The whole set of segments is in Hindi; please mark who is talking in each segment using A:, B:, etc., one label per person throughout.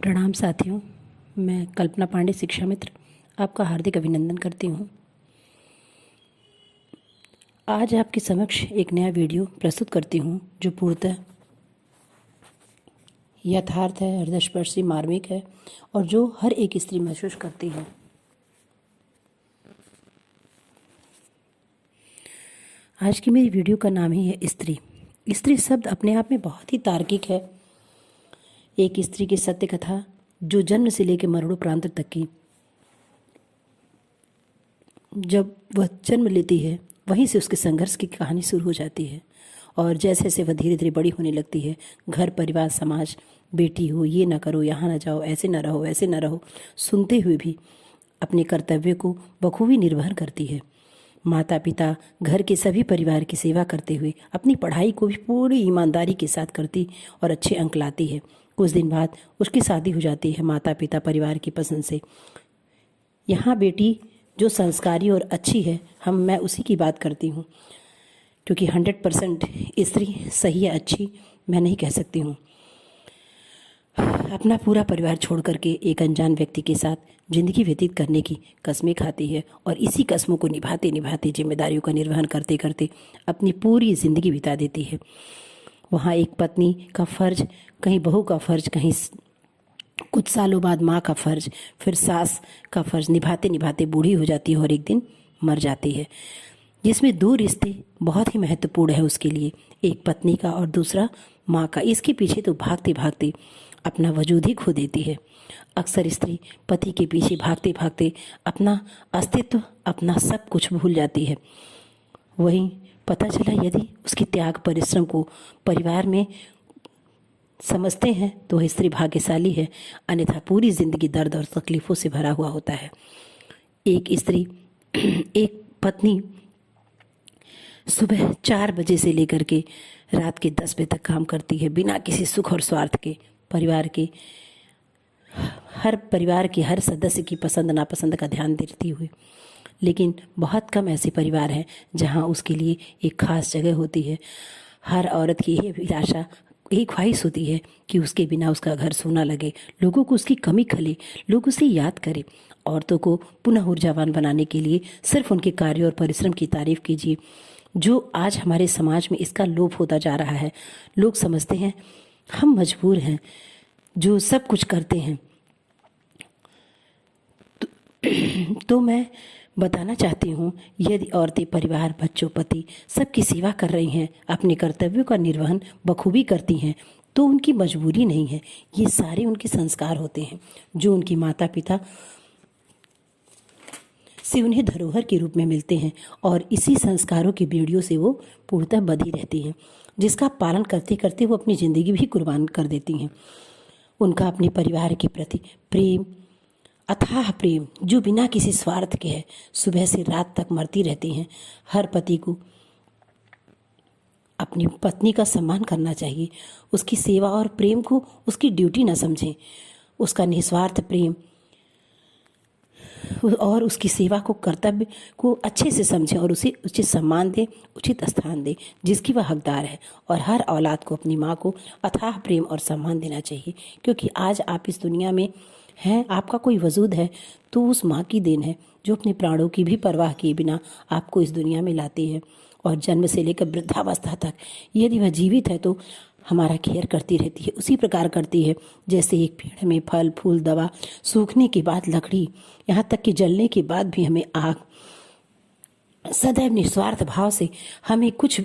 A: प्रणाम साथियों, मैं कल्पना पांडे शिक्षा मित्र आपका हार्दिक अभिनंदन करती हूँ। आज आपके समक्ष एक नया वीडियो प्रस्तुत करती हूँ जो पूर्णतः यथार्थ है, हृदयस्पर्शी, मार्मिक है और जो हर एक स्त्री महसूस करती है। आज की मेरी वीडियो का नाम ही है स्त्री। स्त्री शब्द अपने आप में बहुत ही तार्किक है। एक स्त्री की सत्य कथा जो जन्म से लेकर मरणोपरांत तक की, जब वह जन्म लेती है वहीं से उसके संघर्ष की कहानी शुरू हो जाती है और जैसे जैसे वह धीरे धीरे बड़ी होने लगती है, घर परिवार समाज, बेटी हो, ये ना करो, यहाँ ना जाओ, ऐसे ना रहो, ऐसे ना रहो, सुनते हुए भी अपने कर्तव्य को बखूबी निर्वहन करती है। माता पिता, घर के सभी परिवार की सेवा करते हुए अपनी पढ़ाई को भी पूरी ईमानदारी के साथ करती और अच्छे अंक लाती है। कुछ दिन बाद उसकी शादी हो जाती है माता पिता परिवार की पसंद से। यहाँ बेटी जो संस्कारी और अच्छी है, मैं उसी की बात करती हूँ, क्योंकि 100% स्त्री सही है, अच्छी मैं नहीं कह सकती हूँ। अपना पूरा परिवार छोड़ करके एक अनजान व्यक्ति के साथ जिंदगी व्यतीत करने की कस्में खाती है और इसी कस्मों को निभाते निभाते, जिम्मेदारियों का निर्वहन करते करते अपनी पूरी ज़िंदगी बिता देती है। वहाँ एक पत्नी का फ़र्ज, कहीं बहू का फ़र्ज, कहीं कुछ सालों बाद माँ का फ़र्ज, फिर सास का फ़र्ज निभाते निभाते बूढ़ी हो जाती है और एक दिन मर जाती है, जिसमें दो रिश्ते बहुत ही महत्वपूर्ण है उसके लिए, एक पत्नी का और दूसरा माँ का। इसके पीछे तो भागते भागते अपना वजूद ही खो देती है। अक्सर स्त्री पति के पीछे भागते भागते अपना अस्तित्व, अपना सब कुछ भूल जाती है। वहीं पता चला यदि उसके त्याग परिश्रम को परिवार में समझते हैं तो वह स्त्री भाग्यशाली है, अन्यथा पूरी ज़िंदगी दर्द और तकलीफ़ों से भरा हुआ होता है। एक स्त्री, एक पत्नी सुबह 4 बजे से लेकर के रात के 10 बजे तक काम करती है, बिना किसी सुख और स्वार्थ के, परिवार के हर सदस्य की पसंद नापसंद का ध्यान देती हुए। लेकिन बहुत कम ऐसे परिवार हैं जहां उसके लिए एक खास जगह होती है। हर औरत की यही अभिलाषा, यही ख्वाहिश होती है कि उसके बिना उसका घर सूना लगे, लोगों को उसकी कमी खले, लोग उसे याद करें। औरतों को पुनः ऊर्जावान बनाने के लिए सिर्फ उनके कार्य और परिश्रम की तारीफ कीजिए, जो आज हमारे समाज में इसका लोप होता जा रहा है। लोग समझते हैं हम मजबूर हैं, जो सब कुछ करते हैं। तो मैं बताना चाहती हूँ, यदि औरतें परिवार, बच्चों, पति सबकी सेवा कर रही हैं, अपने कर्तव्यों का निर्वहन बखूबी करती हैं, तो उनकी मजबूरी नहीं है, ये सारे उनके संस्कार होते हैं जो उनकी माता पिता से उन्हें धरोहर के रूप में मिलते हैं और इसी संस्कारों की बेड़ियों से वो पूर्णतः बंधी रहती हैं, जिसका पालन करते करते वो अपनी ज़िंदगी भी कुर्बान कर देती हैं। उनका अपने परिवार के प्रति प्रेम, अथाह प्रेम जो बिना किसी स्वार्थ के है, सुबह से रात तक मरती रहती हैं। हर पति को अपनी पत्नी का सम्मान करना चाहिए, उसकी सेवा और प्रेम को उसकी ड्यूटी न समझें, उसका निस्वार्थ प्रेम और उसकी सेवा को, कर्तव्य को अच्छे से समझें और उसे उचित सम्मान दें, उचित स्थान दें जिसकी वह हकदार है। और हर औलाद को अपनी माँ को अथाह प्रेम और सम्मान देना चाहिए, क्योंकि आज आप इस दुनिया में हैं, आपका कोई वजूद है तो उस माँ की देन है जो अपने प्राणों की भी परवाह किए बिना आपको इस दुनिया में लाती है। और जन्म से लेकर वृद्धावस्था तक यदि वह जीवित है तो हमारा केयर करती रहती है, उसी प्रकार करती है जैसे एक पेड़ में फल फूल, दवा, सूखने के बाद लकड़ी, यहाँ तक कि जलने के बाद भी हमें आग, सदैव निस्वार्थ भाव से हमें कुछ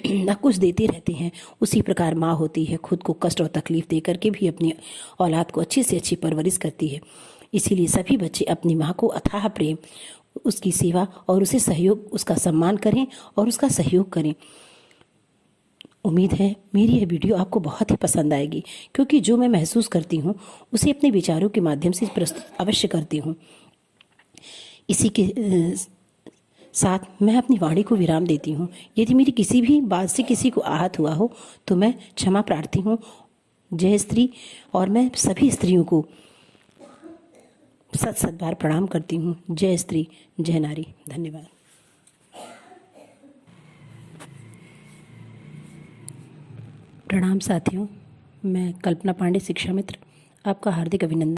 A: न कुछ देती रहती हैं। उसी प्रकार माँ होती है, खुद को कष्ट और तकलीफ दे करके भी अपनी औलाद को अच्छी से अच्छी परवरिश करती है। इसीलिए सभी बच्चे अपनी माँ को अथाह प्रेम, उसकी सेवा और उसे सहयोग, उसका सम्मान करें और उसका सहयोग करें। उम्मीद है मेरी यह वीडियो आपको बहुत ही पसंद आएगी, क्योंकि जो मैं महसूस करती हूँ उसे अपने विचारों के माध्यम से प्रस्तुत अवश्य करती हूँ। इसी के साथ मैं अपनी वाणी को विराम देती हूँ। यदि मेरी किसी भी बात से किसी को आहत हुआ हो तो मैं क्षमा प्रार्थी हूँ। जय स्त्री। और मैं सभी स्त्रियों को सत बार प्रणाम करती हूँ। जय स्त्री, जय नारी। धन्यवाद। प्रणाम साथियों, मैं कल्पना पांडे शिक्षा मित्र आपका हार्दिक अभिनंदन।